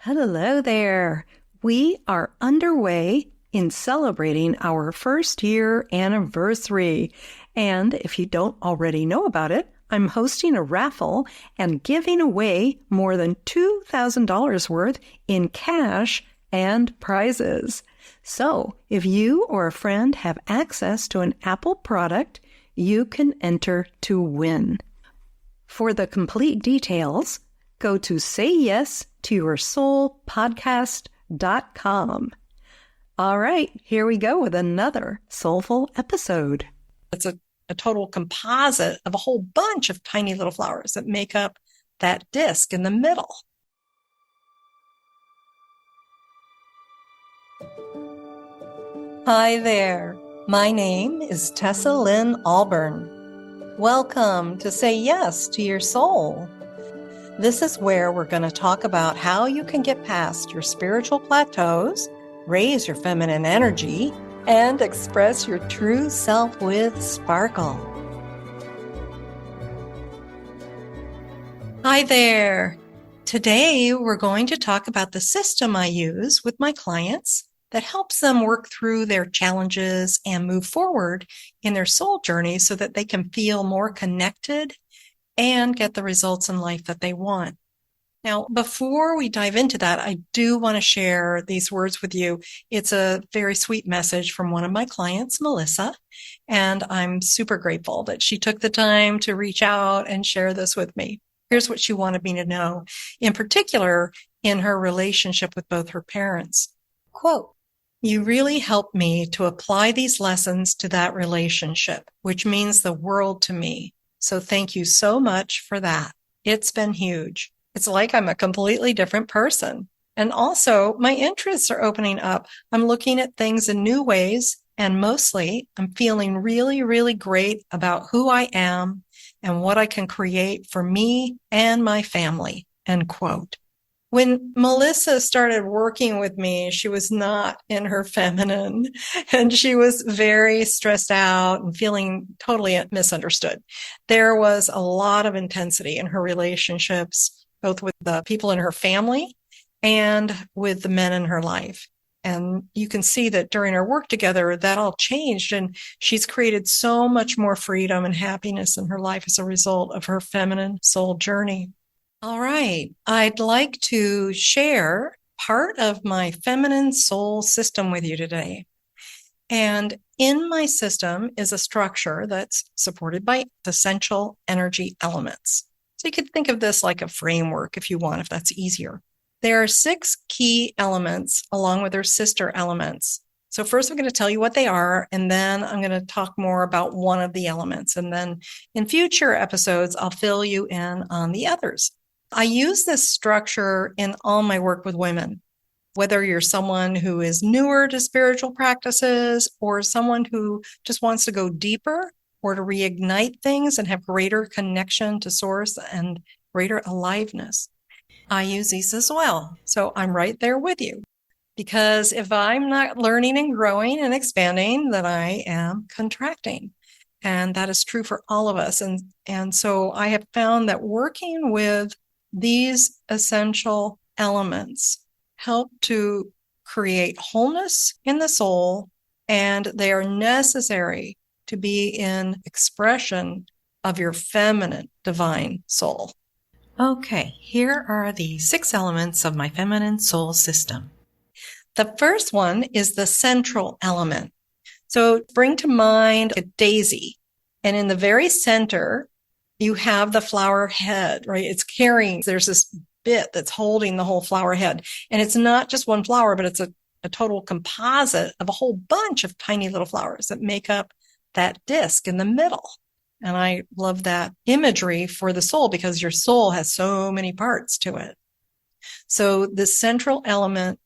Hello there. We are underway in celebrating our first year anniversary. And if you don't already know about it, I'm hosting a raffle and giving away more than $2,000 worth in cash and prizes. So if you or a friend have access to an Apple product, you can enter to win. For the complete details, go to sayyesToYourSoulPodcast.com. All right, here we go with another soulful episode. It's a total composite of a whole bunch of tiny little flowers that make up that disc in the middle. Hi there. My name is Tessa Lynne Alburn. Welcome to Say Yes to Your Soul. This is where we're going to talk about how you can get past your spiritual plateaus, raise your feminine energy, and express your true self with sparkle. Hi there. Today, we're going to talk about the system I use with my clients that helps them work through their challenges and move forward in their soul journey so that they can feel more connected and get the results in life that they want. Now, before we dive into that, I do want to share these words with you. It's a very sweet message from one of my clients, Melissa, and I'm super grateful that she took the time to reach out and share this with me. Here's what she wanted me to know, in particular, in her relationship with both her parents. Quote, "You really helped me to apply these lessons to that relationship, which means the world to me. So thank you so much for that. It's been huge. It's like I'm a completely different person. And also, my interests are opening up. I'm looking at things in new ways, and mostly, I'm feeling really, really great about who I am and what I can create for me and my family." End quote. When Melissa started working with me, she was not in her feminine, and she was very stressed out and feeling totally misunderstood. There was a lot of intensity in her relationships, both with the people in her family and with the men in her life. And you can see that during our work together, that all changed, and she's created so much more freedom and happiness in her life as a result of her feminine soul journey. All right. I'd like to share part of my feminine soul system with you today. And in my system is a structure that's supported by essential energy elements. So you could think of this like a framework if you want, if that's easier. There are 6 key elements along with their sister elements. So first I'm going to tell you what they are, and then I'm going to talk more about one of the elements. And then in future episodes, I'll fill you in on the others. I use this structure in all my work with women, whether you're someone who is newer to spiritual practices or someone who just wants to go deeper or to reignite things and have greater connection to source and greater aliveness. I use these as well. So I'm right there with you, because if I'm not learning and growing and expanding, then I am contracting. And that is true for all of us. And so I have found that working with these essential elements help to create wholeness in the soul, and they are necessary to be in expression of your feminine divine soul. Okay, here are the 6 elements of my feminine soul system. The first one is the central element. So bring to mind a daisy, and in the very center, you have the flower head, right? It's carrying, there's this bit that's holding the whole flower head. And it's not just one flower, but it's a total composite of a whole bunch of tiny little flowers that make up that disc in the middle. And I love that imagery for the soul, because your soul has so many parts to it. So the central element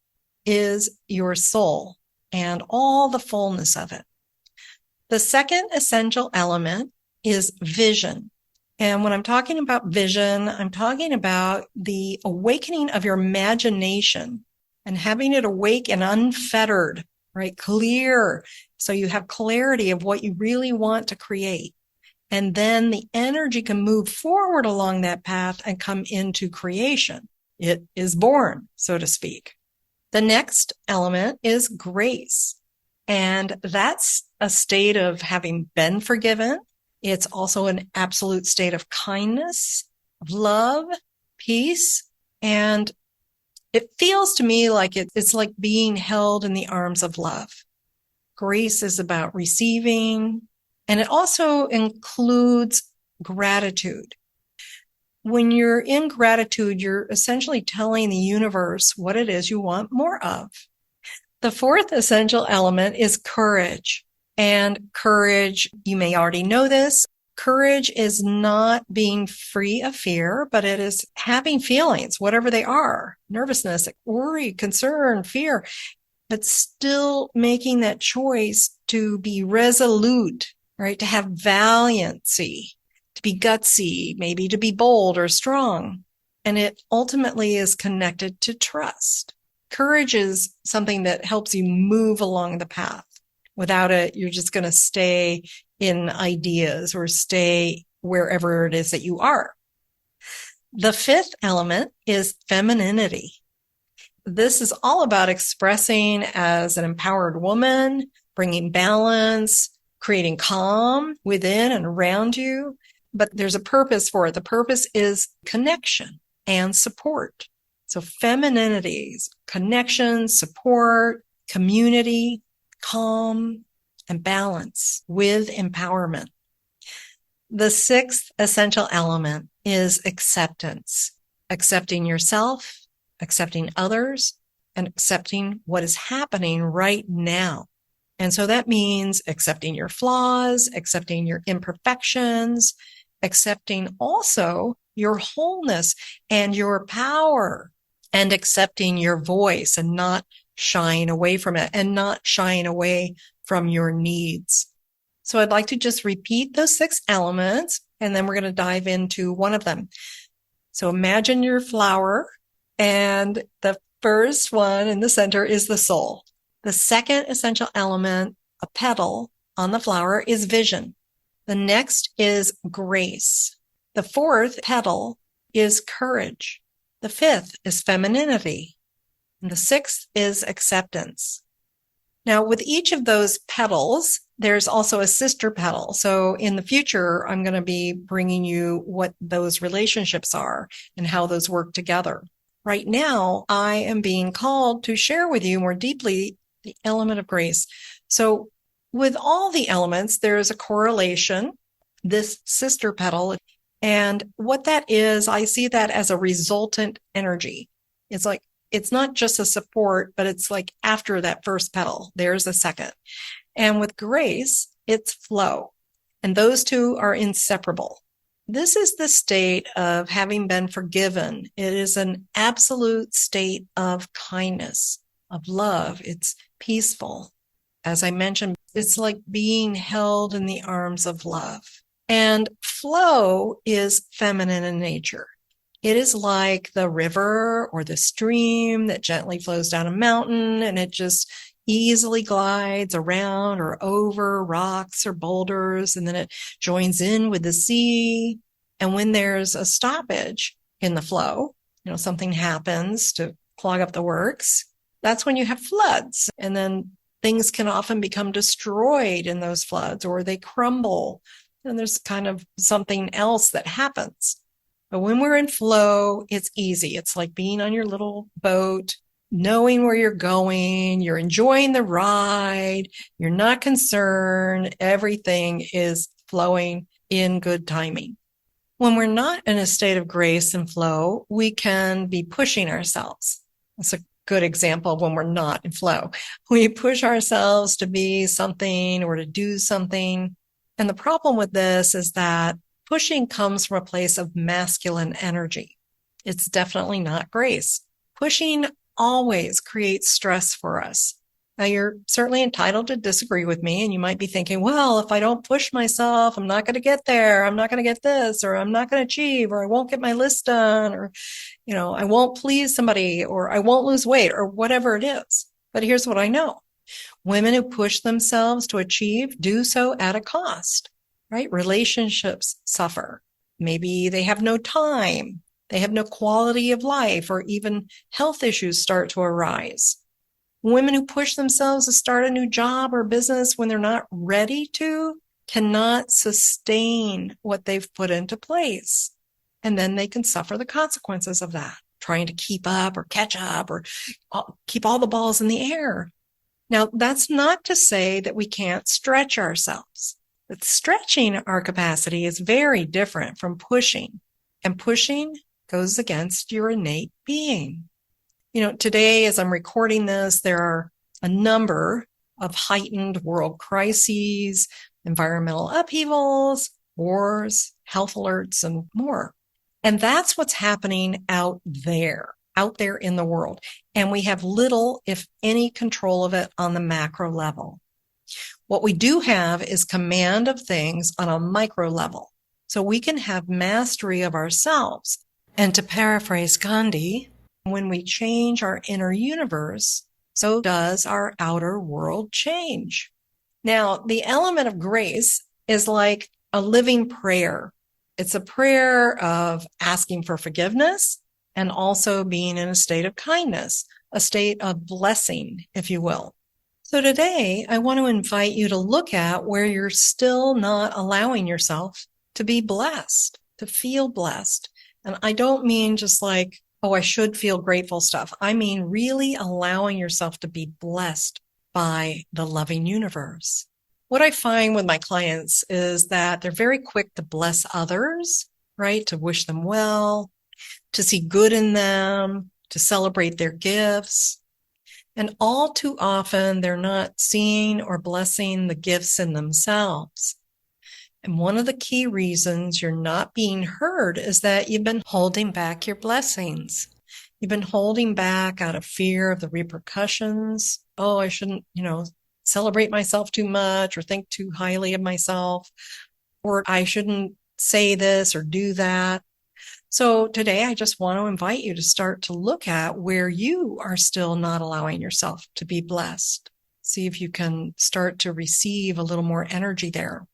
is your soul and all the fullness of it. The second essential element is vision. And when I'm talking about vision, I'm talking about the awakening of your imagination and having it awake and unfettered, right? Clear. So you have clarity of what you really want to create. And then the energy can move forward along that path and come into creation. It is born, so to speak. The next element is grace. And that's a state of having been forgiven. It's also an absolute state of kindness, of love, peace. And it feels to me like it's like being held in the arms of love. Grace is about receiving, and it also includes gratitude. When you're in gratitude, you're essentially telling the universe what it is you want more of. The fourth essential element is courage. And courage, you may already know this, courage is not being free of fear, but it is having feelings, whatever they are, nervousness, worry, concern, fear, but still making that choice to be resolute, right? To have valiancy, to be gutsy, maybe to be bold or strong. And it ultimately is connected to trust. Courage is something that helps you move along the path. Without it, you're just going to stay in ideas or stay wherever it is that you are. The fifth element is femininity. This is all about expressing as an empowered woman, bringing balance, creating calm within and around you. But there's a purpose for it. The purpose is connection and support. So femininity is connection, support, community, calm, and balance with empowerment. The sixth essential element is acceptance. Accepting yourself, accepting others, and accepting what is happening right now. And so that means accepting your flaws, accepting your imperfections, accepting also your wholeness and your power, and accepting your voice and not shying away from it and not shying away from your needs. So I'd like to just repeat those 6 elements, and then we're going to dive into one of them. So imagine your flower, and the first one in the center is the soul. The second essential element, a petal on the flower, is vision. The next is grace. The fourth petal is courage. The fifth is femininity. And the sixth is acceptance. Now, with each of those petals, there's also a sister petal. So in the future, I'm going to be bringing you what those relationships are and how those work together. Right now, I am being called to share with you more deeply the element of grace. So with all the elements, there is a correlation, this sister petal. And what that is, I see that as a resultant energy. It's like, it's not just a support, but it's like after that first petal, there's a second. And with grace, it's flow. And those two are inseparable. This is the state of having been forgiven. It is an absolute state of kindness, of love. It's peaceful. As I mentioned, it's like being held in the arms of love. And flow is feminine in nature. It is like the river or the stream that gently flows down a mountain, and it just easily glides around or over rocks or boulders, and then it joins in with the sea. And when there's a stoppage in the flow, something happens to clog up the works, that's when you have floods. And then things can often become destroyed in those floods, or they crumble, and there's kind of something else that happens. But when we're in flow, it's easy. It's like being on your little boat, knowing where you're going, you're enjoying the ride, you're not concerned, everything is flowing in good timing. When we're not in a state of grace and flow, we can be pushing ourselves. That's a good example of when we're not in flow. We push ourselves to be something or to do something. And the problem with this is that pushing comes from a place of masculine energy. It's definitely not grace. Pushing always creates stress for us. Now, you're certainly entitled to disagree with me, and you might be thinking, well, if I don't push myself, I'm not going to get there. I'm not going to get this, or I'm not going to achieve, or I won't get my list done, or, I won't please somebody, or I won't lose weight, or whatever it is. But here's what I know. Women who push themselves to achieve do so at a cost, right? Relationships suffer. Maybe they have no time. They have no quality of life, or even health issues start to arise. Women who push themselves to start a new job or business when they're not ready to cannot sustain what they've put into place. And then they can suffer the consequences of that, trying to keep up or catch up or keep all the balls in the air. Now, that's not to say that we can't stretch ourselves. But stretching our capacity is very different from pushing. And pushing goes against your innate being. Today, as I'm recording this, there are a number of heightened world crises, environmental upheavals, wars, health alerts, and more. And that's what's happening out there in the world. And we have little, if any, control of it on the macro level. What we do have is command of things on a micro level. So we can have mastery of ourselves. And to paraphrase Gandhi, when we change our inner universe, so does our outer world change. Now, the element of grace is like a living prayer. It's a prayer of asking for forgiveness and also being in a state of kindness, a state of blessing, if you will. So today, I want to invite you to look at where you're still not allowing yourself to be blessed, to feel blessed. And I don't mean just like, oh, I should feel grateful stuff. I mean really allowing yourself to be blessed by the loving universe. What I find with my clients is that they're very quick to bless others, right? To wish them well, to see good in them, to celebrate their gifts. And all too often, they're not seeing or blessing the gifts in themselves. And one of the key reasons you're not being heard is that you've been holding back your blessings. You've been holding back out of fear of the repercussions. Oh, I shouldn't, celebrate myself too much or think too highly of myself, or I shouldn't say this or do that. So today I just want to invite you to start to look at where you are still not allowing yourself to be blessed. See if you can start to receive a little more energy there.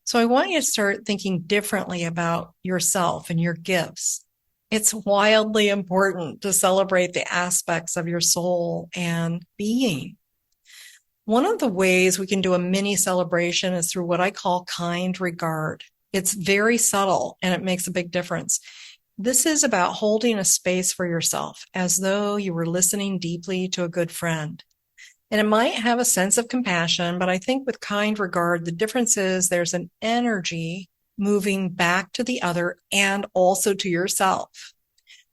So I want you to start thinking differently about yourself and your gifts. It's wildly important to celebrate the aspects of your soul and being. One of the ways we can do a mini celebration is through what I call kind regard. It's very subtle and it makes a big difference. This is about holding a space for yourself as though you were listening deeply to a good friend. And it might have a sense of compassion, but I think with kind regard, the difference is there's an energy moving back to the other and also to yourself.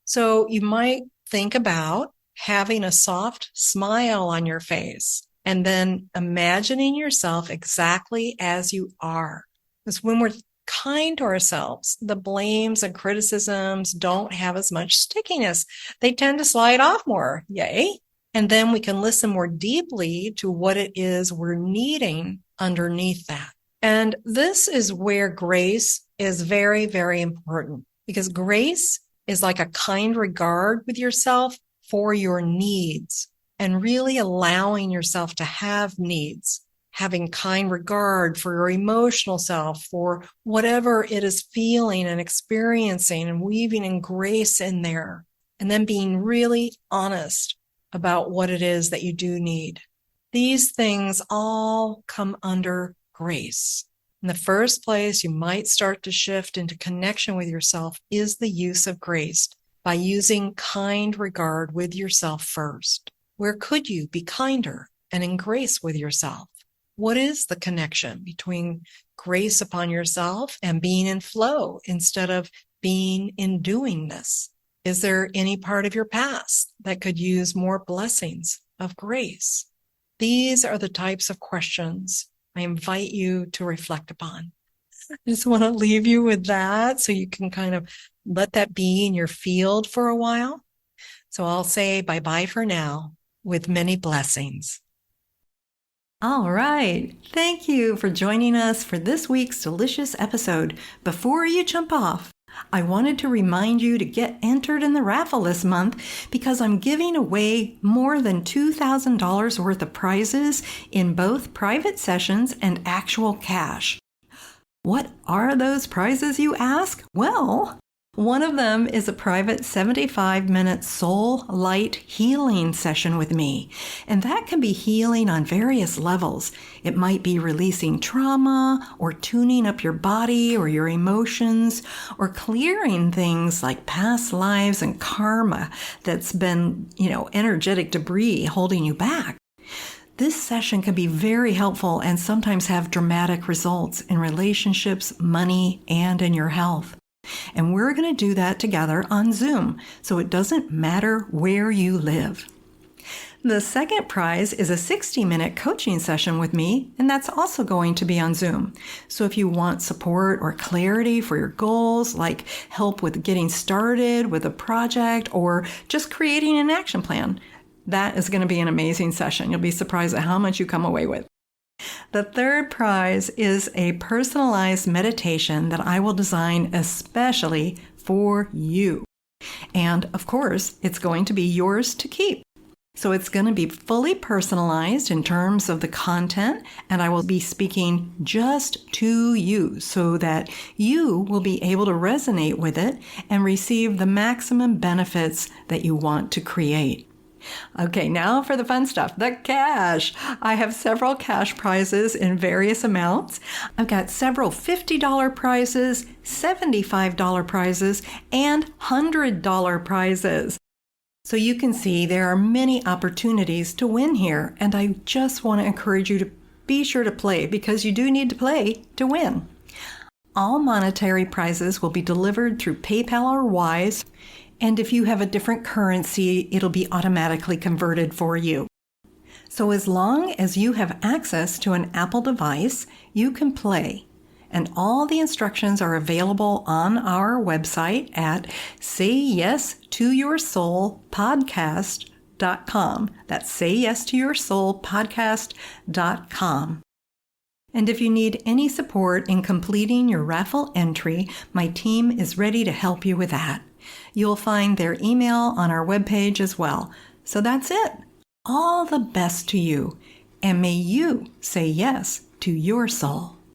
So you might think about having a soft smile on your face and then imagining yourself exactly as you are. Because when we're kind to ourselves, the blames and criticisms don't have as much stickiness. They tend to slide off more. Yay. And then we can listen more deeply to what it is we're needing underneath that. And this is where grace is very, very important, because grace is like a kind regard with yourself for your needs and really allowing yourself to have needs, having kind regard for your emotional self, for whatever it is feeling and experiencing, and weaving in grace in there, and then being really honest about what it is that you do need. These things all come under grace. In the first place, you might start to shift into connection with yourself is the use of grace by using kind regard with yourself first. Where could you be kinder and in grace with yourself? What is the connection between grace upon yourself and being in flow instead of being in doingness? Is there any part of your past that could use more blessings of grace? These are the types of questions I invite you to reflect upon. I just want to leave you with that so you can kind of let that be in your field for a while. So I'll say bye-bye for now with many blessings. All right. Thank you for joining us for this week's delicious episode. Before you jump off, I wanted to remind you to get entered in the raffle this month because I'm giving away more than $2,000 worth of prizes in both private sessions and actual cash. What are those prizes, you ask? Well, One of them is a private 75-minute soul light healing session with me. And that can be healing on various levels. It might be releasing trauma or tuning up your body or your emotions or clearing things like past lives and karma that's been, energetic debris holding you back. This session can be very helpful and sometimes have dramatic results in relationships, money, and in your health. And we're going to do that together on Zoom, so it doesn't matter where you live. The second prize is a 60-minute coaching session with me, and that's also going to be on Zoom. So if you want support or clarity for your goals, like help with getting started with a project or just creating an action plan, that is going to be an amazing session. You'll be surprised at how much you come away with. The third prize is a personalized meditation that I will design especially for you. And of course, it's going to be yours to keep. So it's going to be fully personalized in terms of the content, and I will be speaking just to you so that you will be able to resonate with it and receive the maximum benefits that you want to create. Okay, now for the fun stuff, the cash. I have several cash prizes in various amounts. I've got several $50 prizes, $75 prizes, and $100 prizes. So you can see there are many opportunities to win here, and I just want to encourage you to be sure to play because you do need to play to win. All monetary prizes will be delivered through PayPal or Wise. And if you have a different currency, it'll be automatically converted for you. So as long as you have access to an Apple device, you can play. And all the instructions are available on our website at sayyes2yoursoulpodcast.com. That's sayyes2yoursoulpodcast.com. And if you need any support in completing your raffle entry, my team is ready to help you with that. You'll find their email on our webpage as well. So that's it. All the best to you, and may you say yes to your soul.